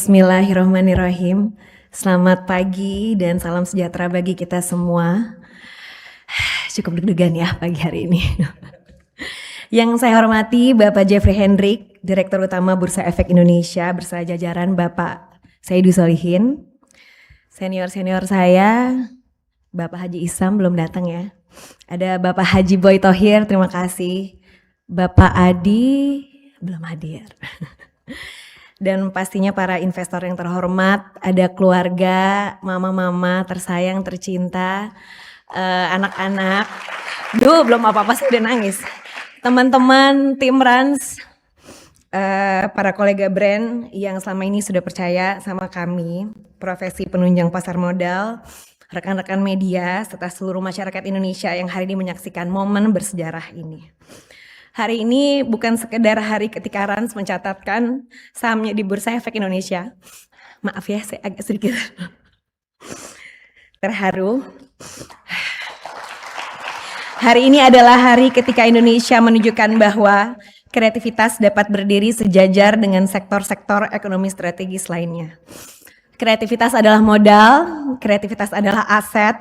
Bismillahirrahmanirrahim. Selamat pagi dan salam sejahtera bagi kita semua. Cukup deg-degan ya pagi hari ini. Yang saya hormati Bapak Jeffrey Hendrik, Direktur Utama Bursa Efek Indonesia bersama jajaran Bapak Saidus Solihin. Senior-senior saya, Bapak Haji Isam belum datang ya. Ada Bapak Haji Boy Thohir, terima kasih. Bapak Adi belum hadir. Dan pastinya para investor yang terhormat, ada keluarga, mama-mama tersayang, tercinta, anak-anak. Duh, belum apa-apa sih udah nangis. Teman-teman tim Rans, para kolega brand yang selama ini sudah percaya sama kami, profesi penunjang pasar modal, rekan-rekan media, serta seluruh masyarakat Indonesia yang hari ini menyaksikan momen bersejarah ini. Hari ini bukan sekedar hari ketika Rans mencatatkan sahamnya di Bursa Efek Indonesia. Maaf ya, saya agak sedikit terharu. Hari ini adalah hari ketika Indonesia menunjukkan bahwa kreativitas dapat berdiri sejajar dengan sektor-sektor ekonomi strategis lainnya. Kreativitas adalah modal, kreativitas adalah aset,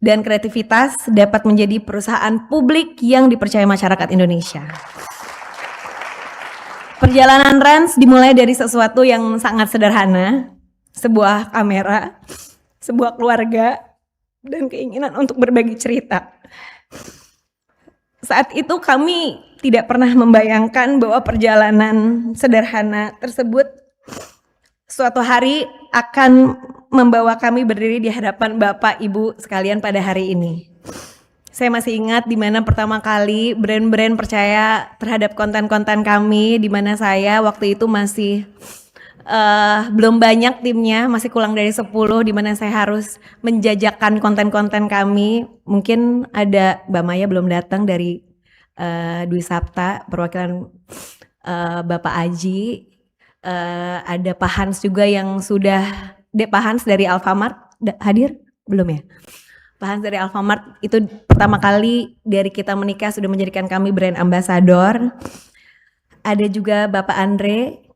dan kreativitas dapat menjadi perusahaan publik yang dipercaya masyarakat Indonesia. Perjalanan Rans dimulai dari sesuatu yang sangat sederhana, sebuah kamera, sebuah keluarga, dan keinginan untuk berbagi cerita. Saat itu kami tidak pernah membayangkan bahwa perjalanan sederhana tersebut suatu hari akan membawa kami berdiri di hadapan Bapak Ibu sekalian pada hari ini. Saya masih ingat di mana pertama kali brand-brand percaya terhadap konten-konten kami, di mana saya waktu itu masih belum banyak timnya, masih kurang dari 10, di mana saya harus menjajakan konten-konten kami. Mungkin ada Mbak Maya belum datang dari Dwi Sapta, perwakilan Bapak Aji, ada Pak Hans juga yang sudah, Pak Hans dari Alfamart hadir? Belum ya? Pak Hans dari Alfamart itu pertama kali dari kita menikah sudah menjadikan kami brand ambassador. Ada juga Bapak Andre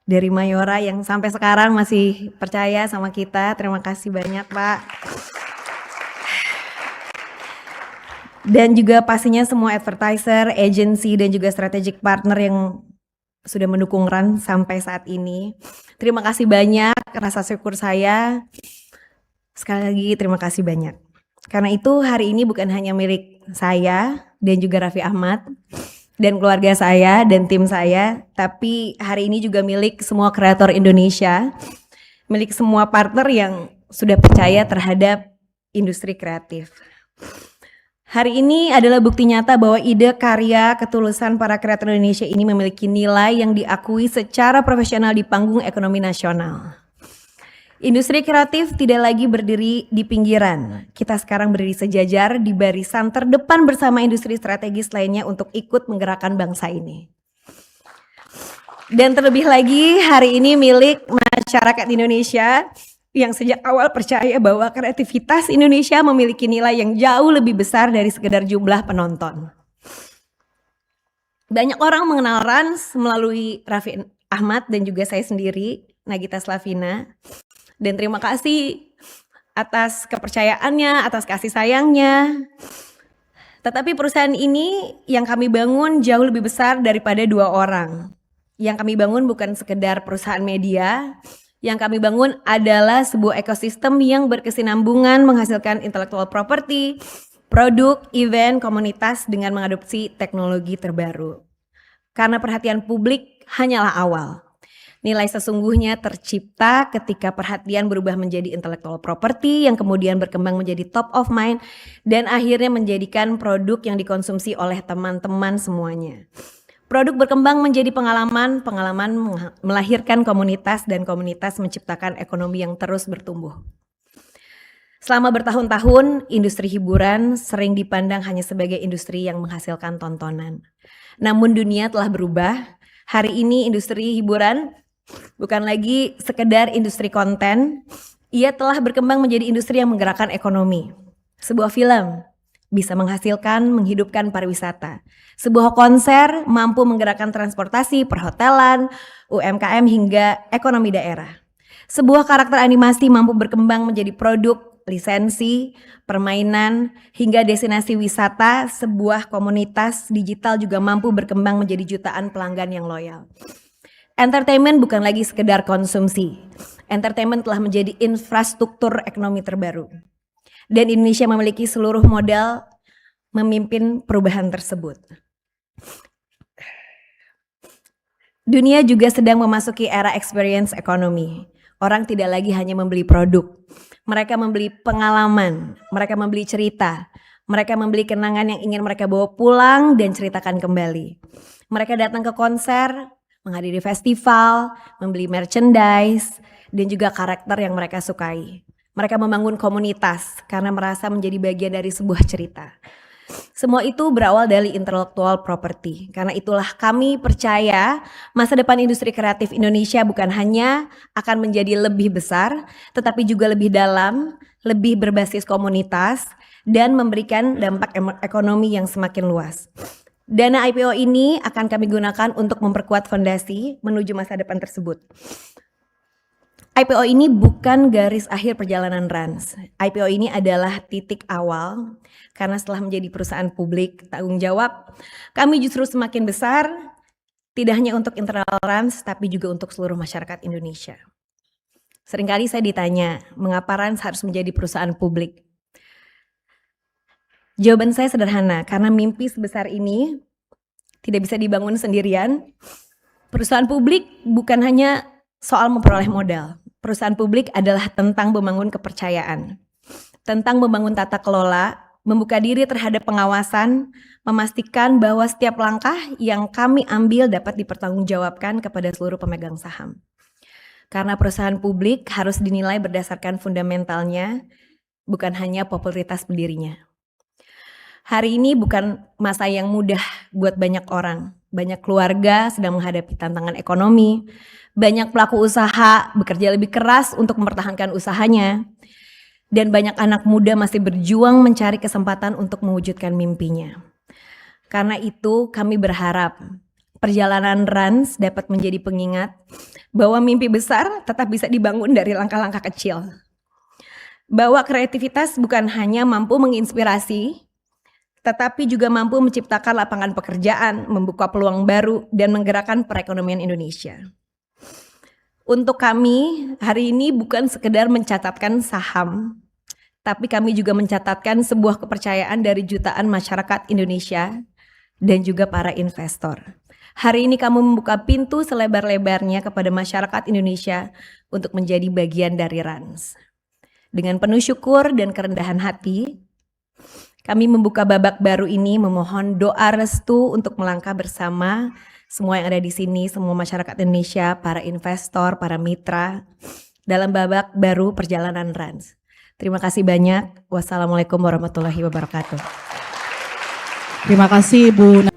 dari Mayora yang sampai sekarang masih percaya sama kita. Terima kasih banyak Pak. Dan juga pastinya semua advertiser, agency dan juga strategic partner yang sudah mendukung Ran sampai saat ini. Terima kasih banyak, rasa syukur saya. Sekali lagi terima kasih banyak. Karena itu hari ini bukan hanya milik saya dan juga Raffi Ahmad dan keluarga saya dan tim saya, tapi hari ini juga milik semua kreator Indonesia, milik semua partner yang sudah percaya terhadap industri kreatif. Hari ini adalah bukti nyata bahwa ide, karya, ketulusan para kreator Indonesia ini memiliki nilai yang diakui secara profesional di panggung ekonomi nasional. Industri kreatif tidak lagi berdiri di pinggiran. Kita sekarang berdiri sejajar di barisan terdepan bersama industri strategis lainnya untuk ikut menggerakkan bangsa ini. Dan terlebih lagi hari ini milik masyarakat Indonesia yang sejak awal percaya bahwa kreativitas Indonesia memiliki nilai yang jauh lebih besar dari sekedar jumlah penonton. Banyak orang mengenal Rans melalui Raffi Ahmad dan juga saya sendiri, Nagita Slavina. Dan terima kasih atas kepercayaannya, atas kasih sayangnya. Tetapi perusahaan ini yang kami bangun jauh lebih besar daripada 2 orang. Yang kami bangun bukan sekedar perusahaan media, yang kami bangun adalah sebuah ekosistem yang berkesinambungan menghasilkan intellectual property, produk, event, komunitas dengan mengadopsi teknologi terbaru. Karena perhatian publik hanyalah awal. Nilai sesungguhnya tercipta ketika perhatian berubah menjadi intellectual property yang kemudian berkembang menjadi top of mind dan akhirnya menjadikan produk yang dikonsumsi oleh teman-teman semuanya. Produk berkembang menjadi pengalaman, pengalaman melahirkan komunitas dan komunitas menciptakan ekonomi yang terus bertumbuh. Selama bertahun-tahun, industri hiburan sering dipandang hanya sebagai industri yang menghasilkan tontonan. Namun dunia telah berubah. Hari ini industri hiburan bukan lagi sekedar industri konten, ia telah berkembang menjadi industri yang menggerakkan ekonomi. Sebuah film bisa menghasilkan, menghidupkan pariwisata. Sebuah konser mampu menggerakkan transportasi, perhotelan, UMKM hingga ekonomi daerah. Sebuah karakter animasi mampu berkembang menjadi produk, lisensi, permainan, hingga destinasi wisata. Sebuah komunitas digital juga mampu berkembang menjadi jutaan pelanggan yang loyal. Entertainment bukan lagi sekedar konsumsi. Entertainment telah menjadi infrastruktur ekonomi terbaru. Dan Indonesia memiliki seluruh modal memimpin perubahan tersebut. Dunia juga sedang memasuki era experience economy. Orang tidak lagi hanya membeli produk. Mereka membeli pengalaman, mereka membeli cerita, mereka membeli kenangan yang ingin mereka bawa pulang dan ceritakan kembali. Mereka datang ke konser, menghadiri festival, membeli merchandise, dan juga karakter yang mereka sukai. Mereka membangun komunitas karena merasa menjadi bagian dari sebuah cerita. Semua itu berawal dari intellectual property. Karena itulah kami percaya masa depan industri kreatif Indonesia bukan hanya akan menjadi lebih besar, tetapi juga lebih dalam, lebih berbasis komunitas, dan memberikan dampak ekonomi yang semakin luas. Dana IPO ini akan kami gunakan untuk memperkuat fondasi menuju masa depan tersebut. IPO ini bukan garis akhir perjalanan Rans. IPO ini adalah titik awal, karena setelah menjadi perusahaan publik tanggung jawab, kami justru semakin besar, tidak hanya untuk internal Rans, tapi juga untuk seluruh masyarakat Indonesia. Seringkali saya ditanya, mengapa Rans harus menjadi perusahaan publik? Jawaban saya sederhana, karena mimpi sebesar ini tidak bisa dibangun sendirian. Perusahaan publik bukan hanya soal memperoleh modal. Perusahaan publik adalah tentang membangun kepercayaan, tentang membangun tata kelola, membuka diri terhadap pengawasan, memastikan bahwa setiap langkah yang kami ambil dapat dipertanggungjawabkan kepada seluruh pemegang saham. Karena perusahaan publik harus dinilai berdasarkan fundamentalnya, bukan hanya popularitas pendirinya. Hari ini bukan masa yang mudah buat banyak orang. Banyak keluarga sedang menghadapi tantangan ekonomi. Banyak pelaku usaha bekerja lebih keras untuk mempertahankan usahanya. Dan banyak anak muda masih berjuang mencari kesempatan untuk mewujudkan mimpinya. Karena itu kami berharap perjalanan Rans dapat menjadi pengingat bahwa mimpi besar tetap bisa dibangun dari langkah-langkah kecil. Bahwa kreativitas bukan hanya mampu menginspirasi, tetapi juga mampu menciptakan lapangan pekerjaan, membuka peluang baru, dan menggerakkan perekonomian Indonesia. Untuk kami, hari ini bukan sekedar mencatatkan saham, tapi kami juga mencatatkan sebuah kepercayaan dari jutaan masyarakat Indonesia dan juga para investor. Hari ini kami membuka pintu selebar-lebarnya kepada masyarakat Indonesia untuk menjadi bagian dari Rans. Dengan penuh syukur dan kerendahan hati, kami membuka babak baru ini memohon doa restu untuk melangkah bersama semua yang ada di sini, semua masyarakat Indonesia, para investor, para mitra, dalam babak baru perjalanan Rans. Terima kasih banyak. Wassalamualaikum warahmatullahi wabarakatuh. Terima kasih Bu